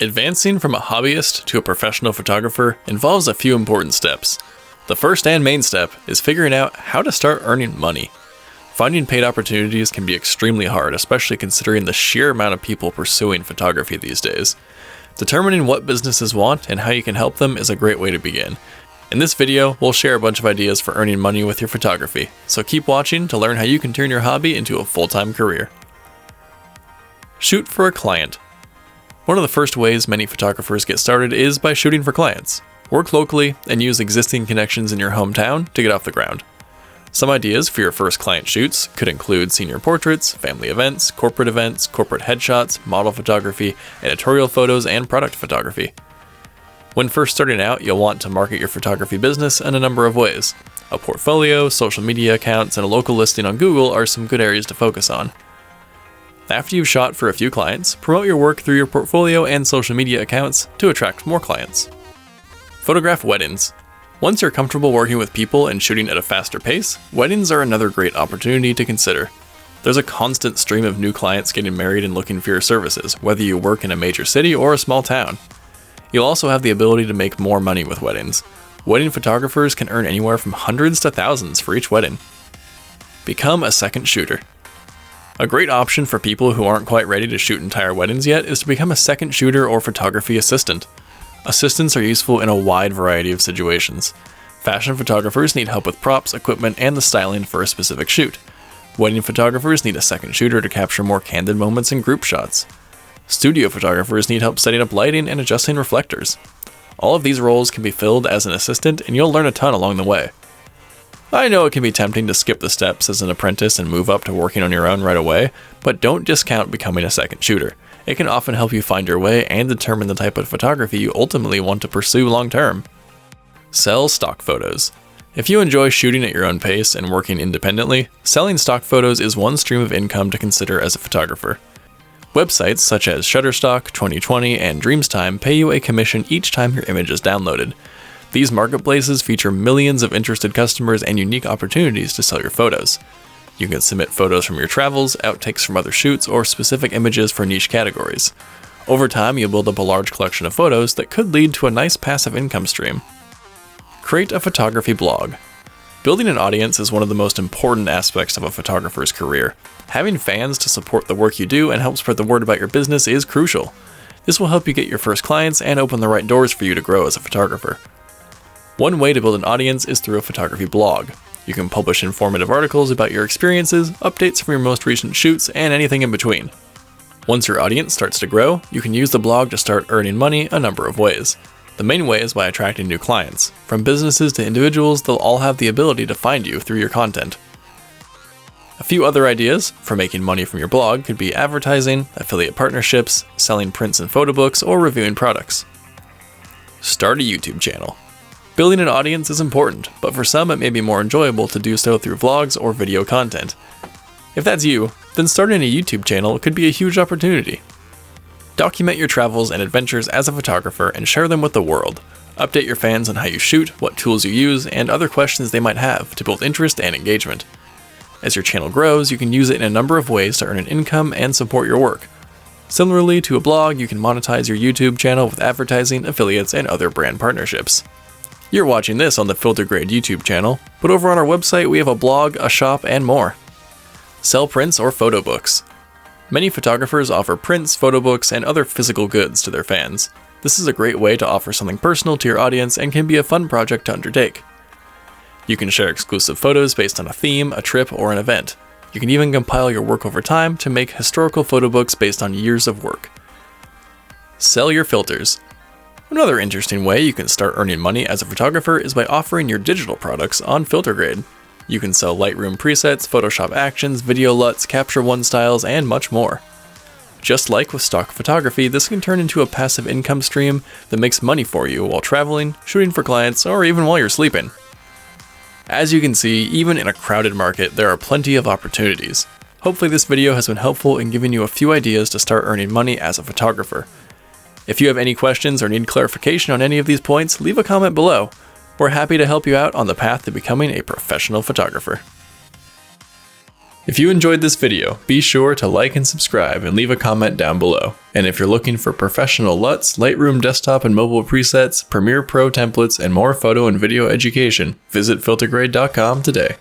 Advancing from a hobbyist to a professional photographer involves a few important steps. The first and main step is figuring out how to start earning money. Finding paid opportunities can be extremely hard, especially considering the sheer amount of people pursuing photography these days. Determining what businesses want and how you can help them is a great way to begin. In this video, we'll share a bunch of ideas for earning money with your photography, so keep watching to learn how you can turn your hobby into a full-time career. Shoot for a client. One of the first ways many photographers get started is by shooting for clients. Work locally and use existing connections in your hometown to get off the ground. Some ideas for your first client shoots could include senior portraits, family events, corporate headshots, model photography, editorial photos, and product photography. When first starting out, you'll want to market your photography business in a number of ways. A portfolio, social media accounts, and a local listing on Google are some good areas to focus on. After you've shot for a few clients, promote your work through your portfolio and social media accounts to attract more clients. Photograph weddings. Once you're comfortable working with people and shooting at a faster pace, weddings are another great opportunity to consider. There's a constant stream of new clients getting married and looking for your services, whether you work in a major city or a small town. You'll also have the ability to make more money with weddings. Wedding photographers can earn anywhere from hundreds to thousands for each wedding. Become a second shooter. A great option for people who aren't quite ready to shoot entire weddings yet is to become a second shooter or photography assistant. Assistants are useful in a wide variety of situations. Fashion photographers need help with props, equipment, and the styling for a specific shoot. Wedding photographers need a second shooter to capture more candid moments in group shots. Studio photographers need help setting up lighting and adjusting reflectors. All of these roles can be filled as an assistant, and you'll learn a ton along the way. I know it can be tempting to skip the steps as an apprentice and move up to working on your own right away, but don't discount becoming a second shooter. It can often help you find your way and determine the type of photography you ultimately want to pursue long term. Sell stock photos. If you enjoy shooting at your own pace and working independently, selling stock photos is one stream of income to consider as a photographer. Websites such as Shutterstock, 2020, and Dreamstime pay you a commission each time your image is downloaded. These marketplaces feature millions of interested customers and unique opportunities to sell your photos. You can submit photos from your travels, outtakes from other shoots, or specific images for niche categories. Over time, you'll build up a large collection of photos that could lead to a nice passive income stream. Create a photography blog. Building an audience is one of the most important aspects of a photographer's career. Having fans to support the work you do and help spread the word about your business is crucial. This will help you get your first clients and open the right doors for you to grow as a photographer. One way to build an audience is through a photography blog. You can publish informative articles about your experiences, updates from your most recent shoots, and anything in between. Once your audience starts to grow, you can use the blog to start earning money a number of ways. The main way is by attracting new clients. From businesses to individuals, they'll all have the ability to find you through your content. A few other ideas for making money from your blog could be advertising, affiliate partnerships, selling prints and photo books, or reviewing products. Start a YouTube channel. Building an audience is important, but for some it may be more enjoyable to do so through vlogs or video content. If that's you, then starting a YouTube channel could be a huge opportunity. Document your travels and adventures as a photographer and share them with the world. Update your fans on how you shoot, what tools you use, and other questions they might have to build interest and engagement. As your channel grows, you can use it in a number of ways to earn an income and support your work. Similarly to a blog, you can monetize your YouTube channel with advertising, affiliates, and other brand partnerships. You're watching this on the FilterGrade YouTube channel, but over on our website we have a blog, a shop, and more. Sell prints or photo books. Many photographers offer prints, photo books, and other physical goods to their fans. This is a great way to offer something personal to your audience and can be a fun project to undertake. You can share exclusive photos based on a theme, a trip, or an event. You can even compile your work over time to make historical photo books based on years of work. Sell your filters. Another interesting way you can start earning money as a photographer is by offering your digital products on FilterGrade. You can sell Lightroom presets, Photoshop actions, video LUTs, Capture One styles, and much more. Just like with stock photography, this can turn into a passive income stream that makes money for you while traveling, shooting for clients, or even while you're sleeping. As you can see, even in a crowded market, there are plenty of opportunities. Hopefully this video has been helpful in giving you a few ideas to start earning money as a photographer. If you have any questions or need clarification on any of these points, leave a comment below. We're happy to help you out on the path to becoming a professional photographer. If you enjoyed this video, be sure to like and subscribe and leave a comment down below. And if you're looking for professional LUTs, Lightroom desktop and mobile presets, Premiere Pro templates, and more photo and video education, visit FilterGrade.com today.